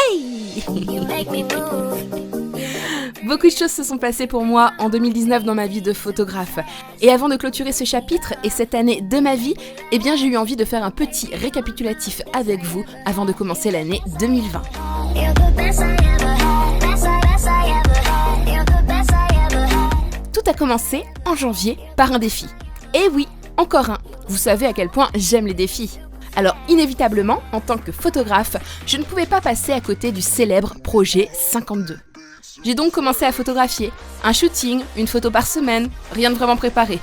Hey! Beaucoup de choses se sont passées pour moi en 2019 dans ma vie de photographe. Et avant de clôturer ce chapitre et cette année de ma vie, eh bien j'ai eu envie de faire un petit récapitulatif avec vous avant de commencer l'année 2020. Tout a commencé en janvier par un défi. Et oui, encore un. Vous savez à quel point j'aime les défis. Alors inévitablement, en tant que photographe, je ne pouvais pas passer à côté du célèbre projet 52. J'ai donc commencé à photographier, un shooting, une photo par semaine, rien de vraiment préparé.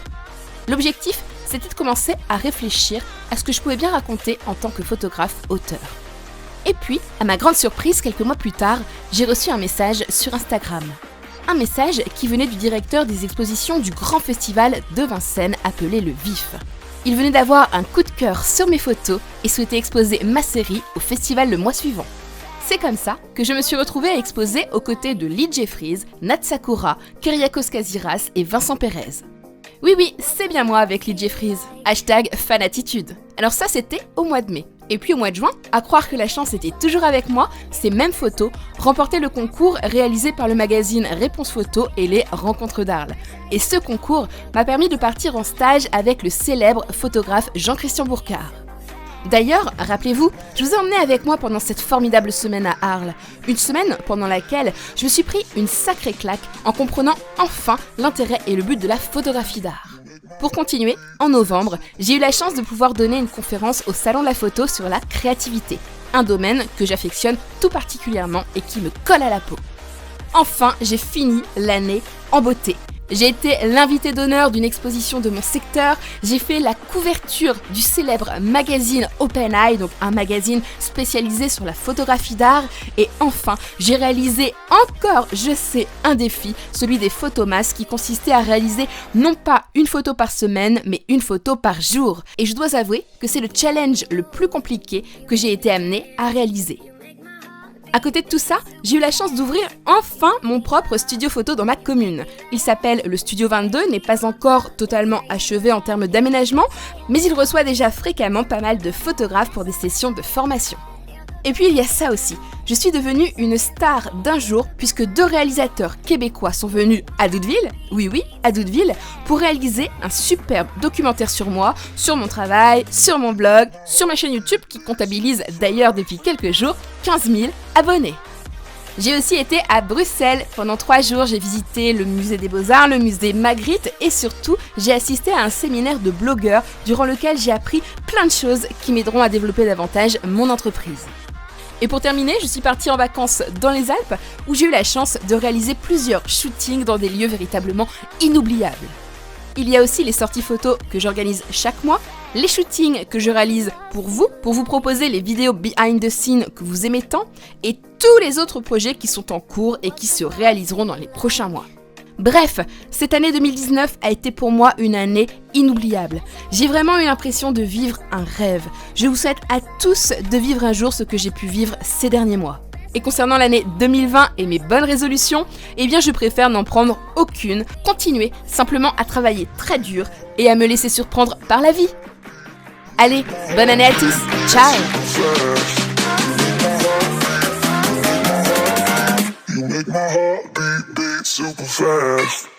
L'objectif, c'était de commencer à réfléchir à ce que je pouvais bien raconter en tant que photographe-auteur. Et puis, à ma grande surprise, quelques mois plus tard, j'ai reçu un message sur Instagram. Un message qui venait du directeur des expositions du grand festival de Vincennes appelé Le Vif. Il venait d'avoir un coup de cœur sur mes photos et souhaitait exposer ma série au festival le mois suivant. C'est comme ça que je me suis retrouvée à exposer aux côtés de Lee Jeffries, Nat Sakura, Kyriakos Kaziras et Vincent Pérez. Oui, c'est bien moi avec Lee Jeffries. #fanatitude. Alors ça, c'était au mois de mai. Et puis au mois de juin, à croire que la chance était toujours avec moi, ces mêmes photos remportaient le concours réalisé par le magazine Réponse Photo et les Rencontres d'Arles. Et ce concours m'a permis de partir en stage avec le célèbre photographe Jean-Christian Bourcard. D'ailleurs, rappelez-vous, je vous ai emmené avec moi pendant cette formidable semaine à Arles. Une semaine pendant laquelle je me suis pris une sacrée claque en comprenant enfin l'intérêt et le but de la photographie d'art. Pour continuer, en novembre, j'ai eu la chance de pouvoir donner une conférence au Salon de la photo sur la créativité, un domaine que j'affectionne tout particulièrement et qui me colle à la peau. Enfin, j'ai fini l'année en beauté. J'ai été l'invité d'honneur d'une exposition de mon secteur, j'ai fait la couverture du célèbre magazine Open Eye, donc un magazine spécialisé sur la photographie d'art, et enfin, j'ai réalisé encore, un défi, celui des photomasses qui consistait à réaliser non pas une photo par semaine, mais une photo par jour. Et je dois avouer que c'est le challenge le plus compliqué que j'ai été amenée à réaliser. À côté de tout ça, j'ai eu la chance d'ouvrir enfin mon propre studio photo dans ma commune. Il s'appelle le Studio 22, n'est pas encore totalement achevé en termes d'aménagement, mais il reçoit déjà fréquemment pas mal de photographes pour des sessions de formation. Et puis il y a ça aussi, je suis devenue une star d'un jour puisque 2 réalisateurs québécois sont venus à Doudeville, oui, à Doudeville, pour réaliser un superbe documentaire sur moi, sur mon travail, sur mon blog, sur ma chaîne YouTube qui comptabilise d'ailleurs depuis quelques jours 15 000 abonnés. J'ai aussi été à Bruxelles. Pendant 3 jours, j'ai visité le musée des Beaux-Arts, le musée Magritte et surtout, j'ai assisté à un séminaire de blogueurs durant lequel j'ai appris plein de choses qui m'aideront à développer davantage mon entreprise. Et pour terminer, je suis partie en vacances dans les Alpes où j'ai eu la chance de réaliser plusieurs shootings dans des lieux véritablement inoubliables. Il y a aussi les sorties photos que j'organise chaque mois, les shootings que je réalise pour vous proposer les vidéos behind the scenes que vous aimez tant, et tous les autres projets qui sont en cours et qui se réaliseront dans les prochains mois. Bref, cette année 2019 a été pour moi une année inoubliable. J'ai vraiment eu l'impression de vivre un rêve. Je vous souhaite à tous de vivre un jour ce que j'ai pu vivre ces derniers mois. Et concernant l'année 2020 et mes bonnes résolutions, eh bien je préfère n'en prendre aucune, continuer simplement à travailler très dur et à me laisser surprendre par la vie. Allez, bonne année à tous, ciao! You make my heart beat super fast.